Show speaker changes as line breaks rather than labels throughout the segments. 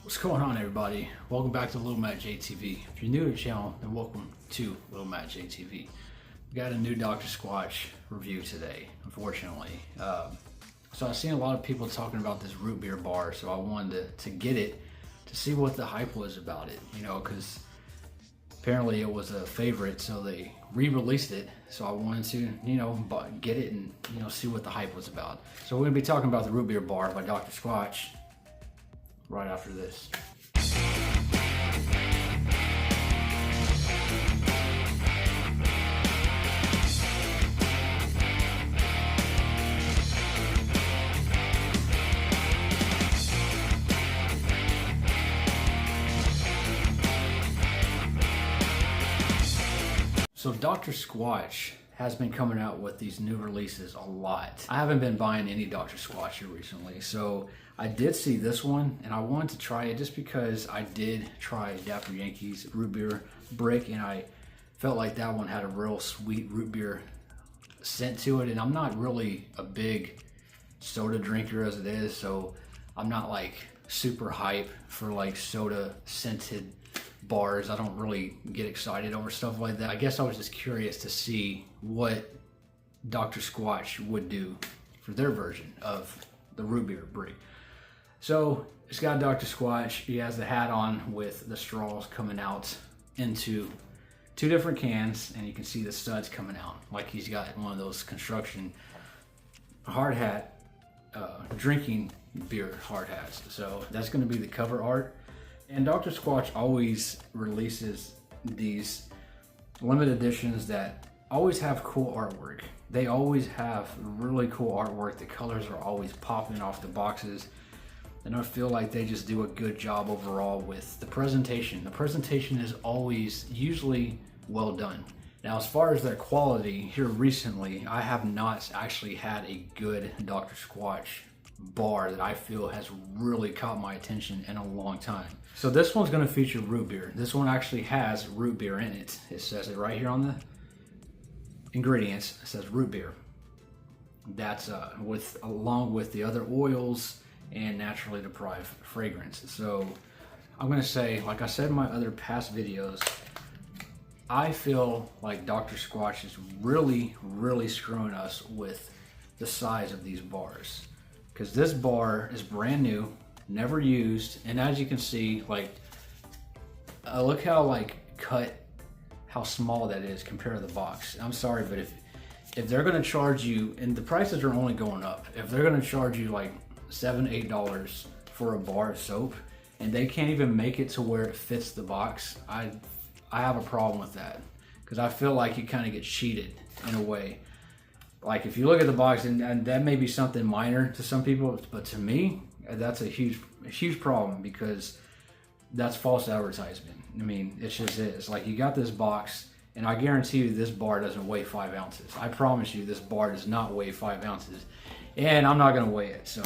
What's going on, everybody? Welcome back to Little Matt JTV. If you're new to the channel, then welcome to Little Matt JTV. We got a new Dr. Squatch review today, unfortunately. So I've seen a lot of people talking about this root beer bar, so I wanted to get it to see what the hype was about it, because apparently it was a favorite, so they re-released it. So I wanted to, get it and, see what the hype was about. So we're gonna be talking about the root beer bar by Dr. Squatch right after this. So Dr. Squatch has been coming out with these new releases a lot. I haven't been buying any Dr. Squatch here recently, so I did see this one and I wanted to try it just because I did try Dapper Yankees root beer Bricc, and I felt like that one had a real sweet root beer scent to it, and I'm not really a big soda drinker as it is, so I'm not like super hype for like soda scented bars. I don't really get excited over stuff like that. I guess I was just curious to see what Dr. Squatch would do for their version of the root beer Bricc. So it's got Dr. Squatch. He has the hat on with the straws coming out into two different cans, and you can see the studs coming out like he's got one of those construction hard hat drinking beer hard hats. So that's going to be the cover art. And Dr. Squatch always releases these limited editions that always have cool artwork. They always have really cool artwork. The colors are always popping off the boxes. And I feel like they just do a good job overall with the presentation. The presentation is always usually well done. Now, as far as their quality, here recently, I have not actually had a good Dr. Squatch bar that I feel has really caught my attention in a long time. So this one's going to feature root beer. This one actually has root beer in it. It says it right here on the ingredients. It says root beer. That's along with the other oils and naturally deprived fragrance. So I'm going to say, like I said in my other past videos, I feel like Dr. Squatch is really screwing us with the size of these bars. Because this bar is brand new, never used, and as you can see, look how how small that is compared to the box. I'm sorry, but if they're gonna charge you, and the prices are only going up, if they're gonna charge you like $7-8 for a bar of soap, and they can't even make it to where it fits the box, I have a problem with that, because I feel like you kind of get cheated in a way. Like if you look at the box, and that may be something minor to some people, but to me, that's a huge problem, because that's false advertisement. I mean, it just is. Like, you got this box, and I guarantee you this bar doesn't weigh 5 ounces. I promise you this bar does not weigh 5 ounces, and I'm not gonna weigh it. So,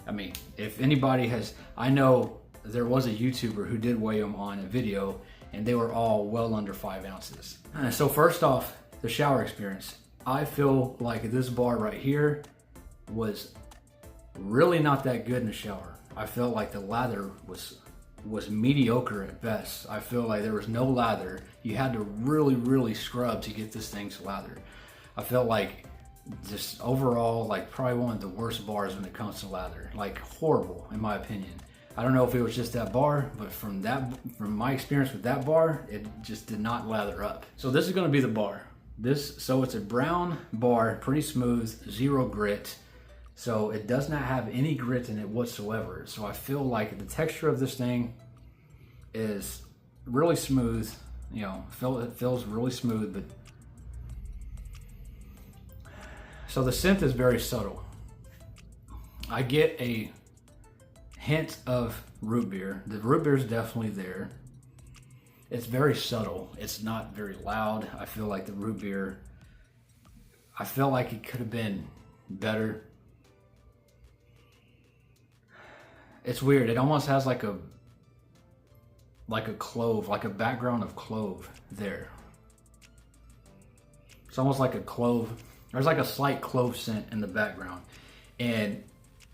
I mean, if anybody has, I know there was a YouTuber who did weigh them on a video, and they were all well under 5 ounces. So first off, the shower experience. I feel like this bar right here was really not that good in the shower. I felt like the lather was mediocre at best. I feel like there was no lather. You had to really scrub to get this thing to lather. I felt like just overall, like probably one of the worst bars when it comes to lather. Like horrible, in my opinion. I don't know if it was just that bar, but from my experience with that bar, it just did not lather up. So this is gonna be the bar. So it's a brown bar, pretty smooth, zero grit. So it does not have any grit in it whatsoever. So I feel like the texture of this thing is really smooth. It feels really smooth, but so the scent is very subtle. I get a hint of root beer. The root beer is definitely there. It's very subtle. It's not very loud. I feel like the root beer, I feel like it could have been better. It's weird. It almost has like a clove, like a background of clove there. It's almost like a clove. There's like a slight clove scent in the background. And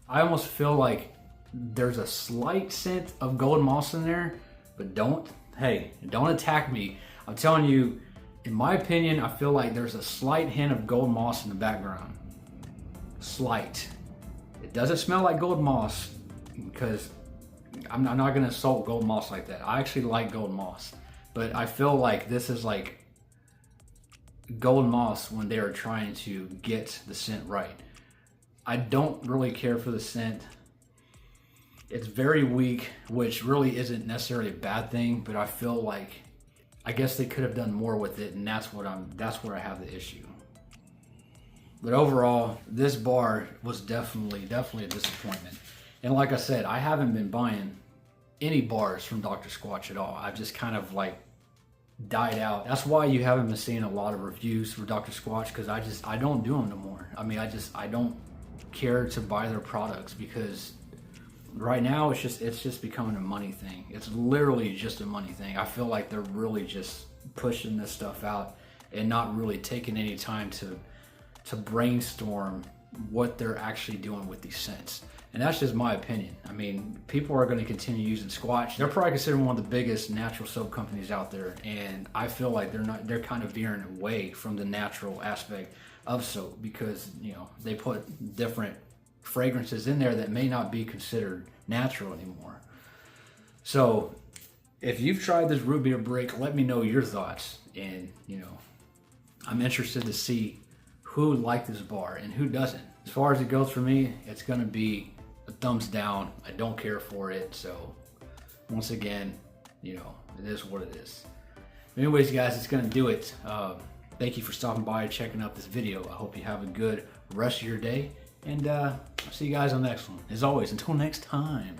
I almost feel like there's a slight scent of golden moss in there, but don't attack me. I'm telling you, in my opinion, I feel like there's a slight hint of golden moss in the background. Slight. It doesn't smell like golden moss, because I'm not gonna assault golden moss like that. I actually like golden moss, but I feel like this is like golden moss when they are trying to get the scent right. I don't really care for the scent. It's very weak, which really isn't necessarily a bad thing, but I feel like, I guess they could have done more with it, and that's where I have the issue. But overall, this bar was definitely a disappointment. And like I said, I haven't been buying any bars from Dr. Squatch at all. I've just kind of like died out. That's why you haven't been seeing a lot of reviews for Dr. Squatch, because I don't do them no more. I mean, I don't care to buy their products, because right now it's just becoming a money thing. It's literally just a money thing. I feel like they're really just pushing this stuff out and not really taking any time to brainstorm what they're actually doing with these scents. And that's just my opinion. I mean, people are going to continue using Squatch. They're probably considered one of the biggest natural soap companies out there, and I feel like they're kind of veering away from the natural aspect of soap, because, you know, they put different fragrances in there that may not be considered natural anymore. So if you've tried this root beer Bricc, let me know your thoughts, and, you know, I'm interested to see who liked this bar and who doesn't. As far as it goes for me, it's gonna be a thumbs down. I don't care for it. So once again, you know, it is what it is. Anyways, guys, it's gonna do it. Thank you for stopping by and checking out this video. I hope you have a good rest of your day, and I'll see you guys on the next one. As always, until next time,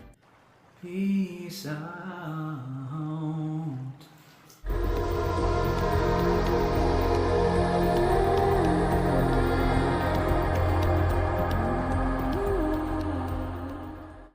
peace out.